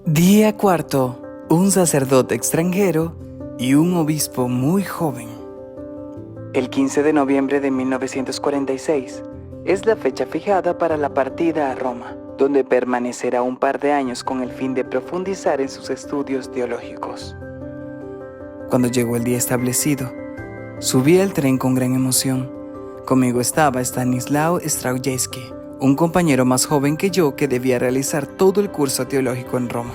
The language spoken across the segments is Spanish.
Día cuarto. Un sacerdote extranjero y un obispo muy joven. El 15 de noviembre de 1946 es la fecha fijada para la partida a Roma, donde permanecerá un par de años con el fin de profundizar en sus estudios teológicos. Cuando llegó el día establecido, subí al tren con gran emoción. Conmigo estaba Stanislao Straujański, un compañero más joven que yo que debía realizar todo el curso teológico en Roma.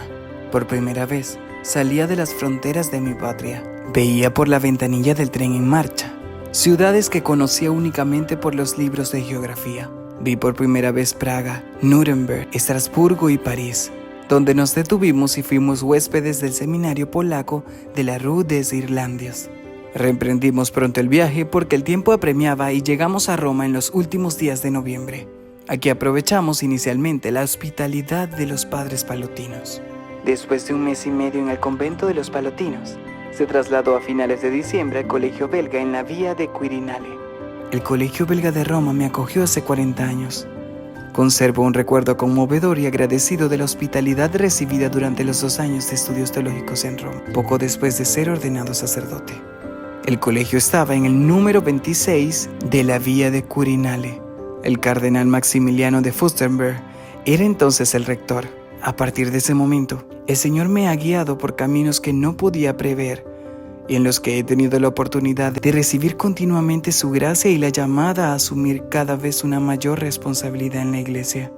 Por primera vez, salía de las fronteras de mi patria. Veía por la ventanilla del tren en marcha ciudades que conocía únicamente por los libros de geografía. Vi por primera vez Praga, Nuremberg, Estrasburgo y París, donde nos detuvimos y fuimos huéspedes del seminario polaco de la Rue des Irlandias. Reemprendimos pronto el viaje porque el tiempo apremiaba y llegamos a Roma en los últimos días de noviembre. Aquí aprovechamos inicialmente la hospitalidad de los padres palotinos. Después de un mes y medio en el convento de los palotinos, se trasladó a finales de diciembre al colegio belga en la vía de Quirinale. El colegio belga de Roma me acogió hace 40 años. Conservo un recuerdo conmovedor y agradecido de la hospitalidad recibida durante los 2 años de estudios teológicos en Roma, poco después de ser ordenado sacerdote. El colegio estaba en el número 26 de la vía de Quirinale. El cardenal Maximiliano de Fürstenberg era entonces el rector. A partir de ese momento, el Señor me ha guiado por caminos que no podía prever y en los que he tenido la oportunidad de recibir continuamente su gracia y la llamada a asumir cada vez una mayor responsabilidad en la iglesia.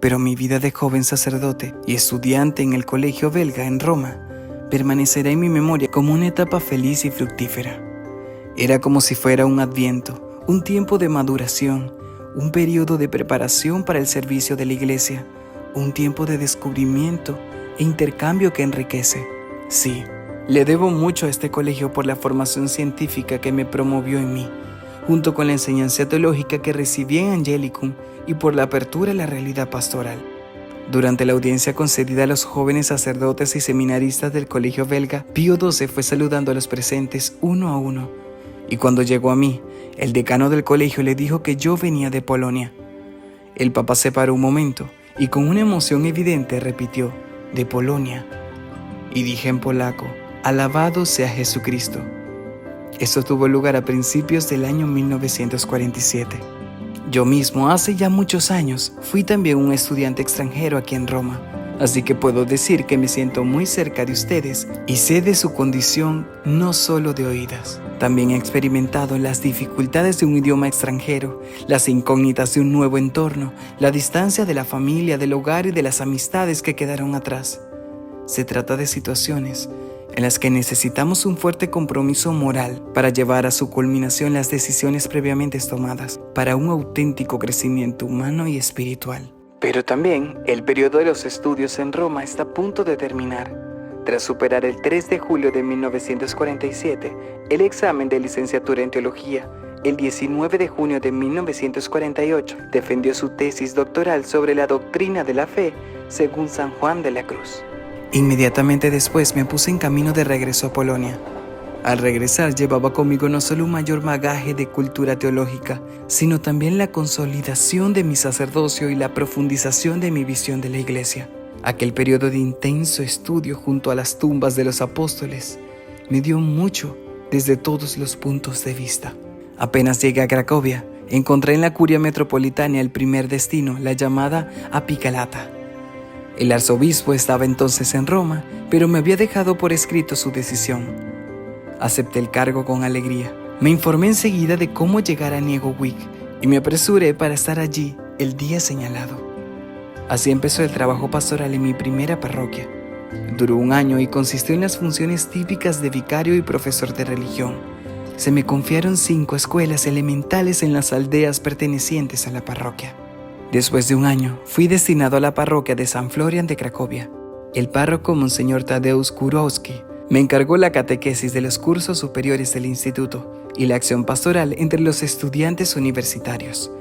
Pero mi vida de joven sacerdote y estudiante en el colegio belga en Roma permanecerá en mi memoria como una etapa feliz y fructífera. Era como si fuera un adviento, un tiempo de maduración, un periodo de preparación para el servicio de la iglesia, un tiempo de descubrimiento e intercambio que enriquece. Sí, le debo mucho a este colegio por la formación científica que me promovió en mí, junto con la enseñanza teológica que recibí en Angelicum y por la apertura a la realidad pastoral. Durante la audiencia concedida a los jóvenes sacerdotes y seminaristas del colegio belga, Pío XII fue saludando a los presentes uno a uno, y cuando llegó a mí, el decano del colegio le dijo que yo venía de Polonia. El Papa se paró un momento y con una emoción evidente repitió, de Polonia. Y dije en polaco, alabado sea Jesucristo. Esto tuvo lugar a principios del año 1947. Yo mismo, hace ya muchos años, fui también un estudiante extranjero aquí en Roma, así que puedo decir que me siento muy cerca de ustedes y sé de su condición no solo de oídas. También he experimentado las dificultades de un idioma extranjero, las incógnitas de un nuevo entorno, la distancia de la familia, del hogar y de las amistades que quedaron atrás. Se trata de situaciones en las que necesitamos un fuerte compromiso moral para llevar a su culminación las decisiones previamente tomadas para un auténtico crecimiento humano y espiritual. Pero también el periodo de los estudios en Roma está a punto de terminar. Tras superar el 3 de julio de 1947 el examen de licenciatura en teología, el 19 de junio de 1948 defendió su tesis doctoral sobre la doctrina de la fe según San Juan de la Cruz. Inmediatamente después me puse en camino de regreso a Polonia. Al regresar llevaba conmigo no solo un mayor bagaje de cultura teológica, sino también la consolidación de mi sacerdocio y la profundización de mi visión de la iglesia. Aquel periodo de intenso estudio junto a las tumbas de los apóstoles me dio mucho desde todos los puntos de vista. Apenas llegué a Cracovia, encontré en la curia metropolitana el primer destino, la llamada Apicalata. El arzobispo estaba entonces en Roma, pero me había dejado por escrito su decisión. Acepté el cargo con alegría. Me informé enseguida de cómo llegar a Niegowik y me apresuré para estar allí el día señalado. Así empezó el trabajo pastoral en mi primera parroquia. Duró 1 año y consistió en las funciones típicas de vicario y profesor de religión. Se me confiaron 5 escuelas elementales en las aldeas pertenecientes a la parroquia. Después de 1 año, fui destinado a la parroquia de San Florian de Cracovia. El párroco, Monseñor Tadeusz Kurowski, me encargó la catequesis de los cursos superiores del instituto y la acción pastoral entre los estudiantes universitarios.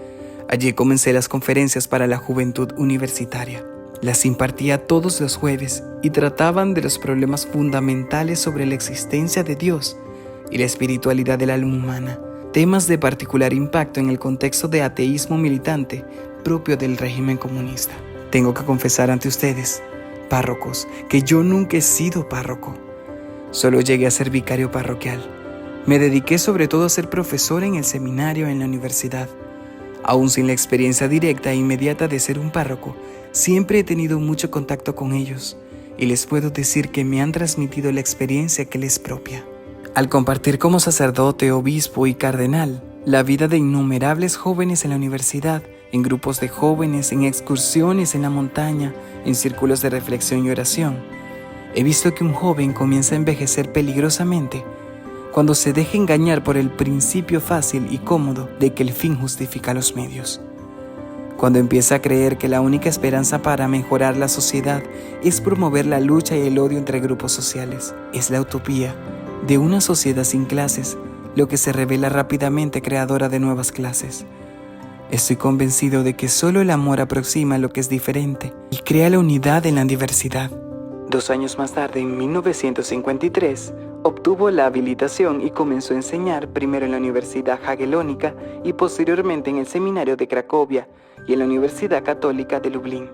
Allí comencé las conferencias para la juventud universitaria. Las impartía todos los jueves y trataban de los problemas fundamentales sobre la existencia de Dios y la espiritualidad del alma humana, temas de particular impacto en el contexto de ateísmo militante propio del régimen comunista. Tengo que confesar ante ustedes párrocos que yo nunca he sido párroco. Solo llegué a ser vicario parroquial. Me dediqué sobre todo a ser profesor en el seminario en la universidad. Aún sin la experiencia directa e inmediata de ser un párroco, siempre he tenido mucho contacto con ellos y les puedo decir que me han transmitido la experiencia que les propia. Al compartir como sacerdote, obispo y cardenal la vida de innumerables jóvenes en la universidad, en grupos de jóvenes, en excursiones en la montaña, en círculos de reflexión y oración, he visto que un joven comienza a envejecer peligrosamente cuando se deja engañar por el principio fácil y cómodo de que el fin justifica los medios. Cuando empieza a creer que la única esperanza para mejorar la sociedad es promover la lucha y el odio entre grupos sociales. Es la utopía de una sociedad sin clases, lo que se revela rápidamente creadora de nuevas clases. Estoy convencido de que solo el amor aproxima lo que es diferente y crea la unidad en la diversidad. 2 años más tarde, en 1953, obtuvo la habilitación y comenzó a enseñar primero en la Universidad Jagellónica y posteriormente en el Seminario de Cracovia y en la Universidad Católica de Lublin.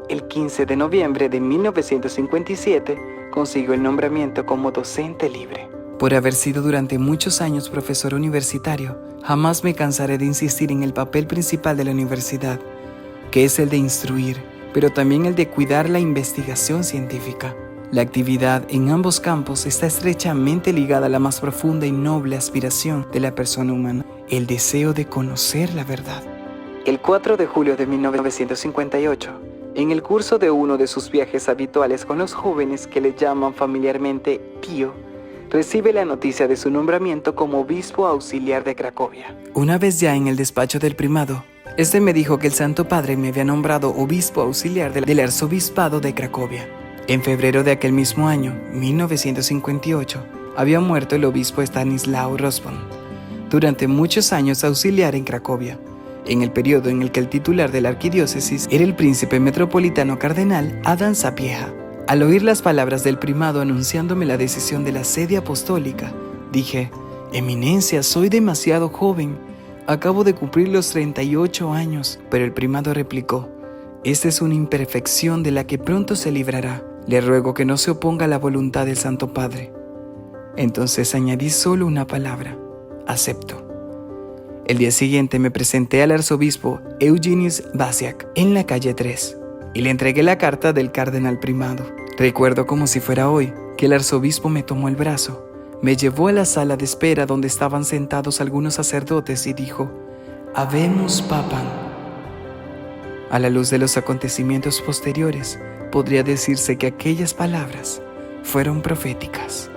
El 15 de noviembre de 1957 consiguió el nombramiento como docente libre. Por haber sido durante muchos años profesor universitario, jamás me cansaré de insistir en el papel principal de la universidad, que es el de instruir, pero también el de cuidar la investigación científica. La actividad en ambos campos está estrechamente ligada a la más profunda y noble aspiración de la persona humana, el deseo de conocer la verdad. El 4 de julio de 1958, en el curso de uno de sus viajes habituales con los jóvenes que le llaman familiarmente tío, recibe la noticia de su nombramiento como obispo auxiliar de Cracovia. Una vez ya en el despacho del primado, este me dijo que el Santo Padre me había nombrado obispo auxiliar del arzobispado de Cracovia. En febrero de aquel mismo año, 1958, había muerto el obispo Stanislao Rozbon, durante muchos años auxiliar en Cracovia, en el periodo en el que el titular de la arquidiócesis era el príncipe metropolitano cardenal Adam Sapieha. Al oír las palabras del primado anunciándome la decisión de la sede apostólica, dije: «Eminencia, soy demasiado joven. Acabo de cumplir los 38 años». Pero el primado replicó: «Esta es una imperfección de la que pronto se librará. Le ruego que no se oponga a la voluntad del Santo Padre». Entonces añadí solo una palabra: «Acepto». El día siguiente me presenté al arzobispo Eugenius Basiak en la calle 3 y le entregué la carta del cardenal primado. Recuerdo como si fuera hoy que el arzobispo me tomó el brazo, me llevó a la sala de espera donde estaban sentados algunos sacerdotes y dijo: «Habemus papam». A la luz de los acontecimientos posteriores, podría decirse que aquellas palabras fueron proféticas.